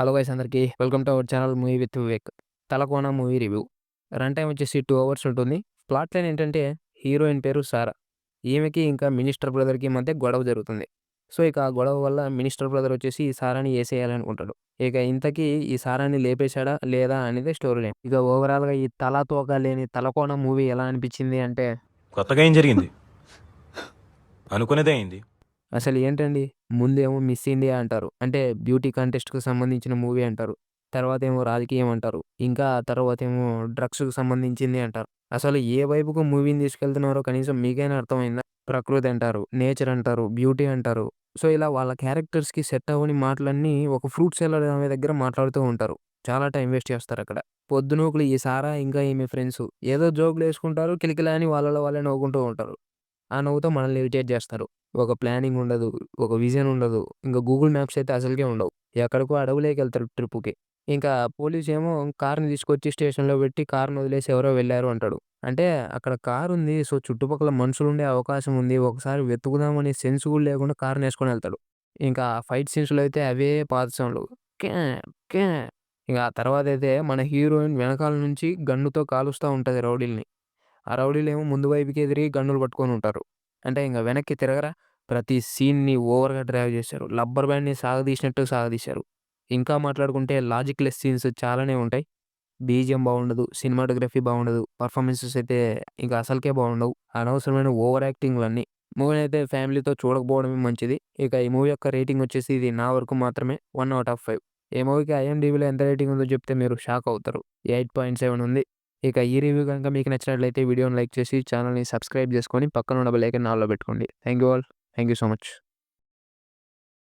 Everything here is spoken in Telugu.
హలో గైస్ అందరికీ welcome to our channel movie with Vivek. 'Talakona' movie review. Run time వచ్చేసి 2 అవర్స్ ఉంటుంది. ప్లాట్ లైన్ ఏంటంటే హీరోయిన్ పేరు సారా. ఈమెకి ఇంకా మినిస్టర్ బ్రదర్‌కి మధ్య గొడవ జరుగుతుంది. సో, ఇక ఆ గొడవ వల్ల మినిస్టర్ బ్రదర్ వచ్చేసి ఈ సారాని ఏసేయాలనుకుంటాడు. ఇక ఇంతకీ ఈ సారాని లేపేసాడా లేదా అనేది స్టోరీ లైన్. ఇక ఓవరాల్‌గా ఈ తల తోక లేని 'తలకోన' మూవీ ఎలా అనిపించింది అంటే కొత్తగా ఏం జరిగింది? అనుకునేదే అయింది. అసలు ఏంటండి, ముందేమో 'మిస్ ఇండియా' అంటారు. అంటే బ్యూటీ కంటెస్ట్‌కి సంబంధించిన మూవీ అంటారు. తర్వాతేమో రాజకీయం అంటారు. ఇంకా తర్వాతేమో డ్రగ్స్‌కి సంబంధించింది అంటారు. అసలు ఏ వైపుకు మూవీని తీసుకెళ్తున్నారో కనీసం మీకైనా అర్థమైందా? ప్రకృతి అంటారు, నేచర్ అంటారు, బ్యూటీ అంటారు. సో, ఇలా వాళ్ళ క్యారెక్టర్స్‌కి సెట్ అవ్వని మాటలన్నీ ఒక ఫ్రూట్ సెల్లర్ ఆమె దగ్గర మాట్లాడుతూ ఉంటారు. చాలా టైమ్ వేస్ట్ చేస్తారక్కడ. పొద్దునూకులు ఈ సారా ఇంకా ఈమె ఫ్రెండ్సు ఏదో జోకులేసుకుంటారు. కిలకిలా అని వాళ్ళలో వాళ్ళే నవ్వుకుంటూ ఉంటారు. ఆ నవ్వుతో మనల్ని ఇరిటేట్ చేస్తారు. ఒక ప్లానింగ్ ఉండదు. ఒక విజన్ ఉండదు. ఇంక గూగుల్ మ్యాప్స్ అయితే అసలకే ఉండవు. ఎక్కడికో అడవులోకెళ్తారు ట్రిప్పుకి. ఇంకా పోలీసేమో కార్‌ని తీసుకొచ్చి స్టేషన్‌లో పెట్టి కార్‌ని వదిలేసి ఎవరో వెళ్లారు అంటాడు. అంటే అక్కడ కారుంది. సో, చుట్టుపక్కల మనుషులుండే అవకాశం ఉంది. ఒకసారి వెతుకుదామనే సెన్స్ కూడా లేకుండా కార్‌నేసుకొనెళ్తాడు. ఇంకా ఫైట్ సీన్స్‌లో అయితే అవే పాత సౌండ్లు. క్యా క్యా ఇక ఆ తర్వాతైతే మన హీరోయిన్ వెనకాల నుంచి గన్నుతో కాలుస్తా ఉంటది రౌడీలని. ఆ రౌడీలేమో ముందు వైపుకే తిరిగి గన్నులు పట్టుకొనుంటారు. అంటే ఇంక వెనక్కి తిరగరా, ప్రతి సీన్‌ని ఓవర్‌గా డ్రైవ్ చేశారు. 'లబ్బర్ బ్యాండ్‌ని' సాగదీసినట్టు సాగదీశారు. ఇంకా మాట్లాడుకుంటే లాజిక్ లెస్ సీన్స్ చాలానే ఉంటాయి. బీజీఎం బాగుండదు. సినిమాటోగ్రఫీ బాగుండదు. పెర్ఫార్మన్సెస్ అయితే ఇంక అసలకే బాగుండవు. అనవసరమైన ఓవర్ యాక్టింగ్‌లన్నీ. మూవీని అయితే ఫ్యామిలీతో చూడకపోవడమే మంచిది. ఇక ఈ మూవీ యొక్క రేటింగ్ వచ్చేసి ఇది నా వరకు మాత్రమే 1/5. ఈ మూవీకి ఐఎండీబీలో ఎంత రేటింగ్ ఉందో చెప్తే మీరు షాక్ అవుతారు. 8.7 ఉంది. ఇక ఈ రివ్యూ గనుక మీకు నచ్చినట్లయితే వీడియోని లైక్ చేసి ఛానెల్‌ని సబ్స్క్రైబ్ చేసుకొని పక్కన ఉన్న బెల్ ఐకాన్ ఆల్‌లో పెట్టుకోండి. Thank you all. Thank you so much.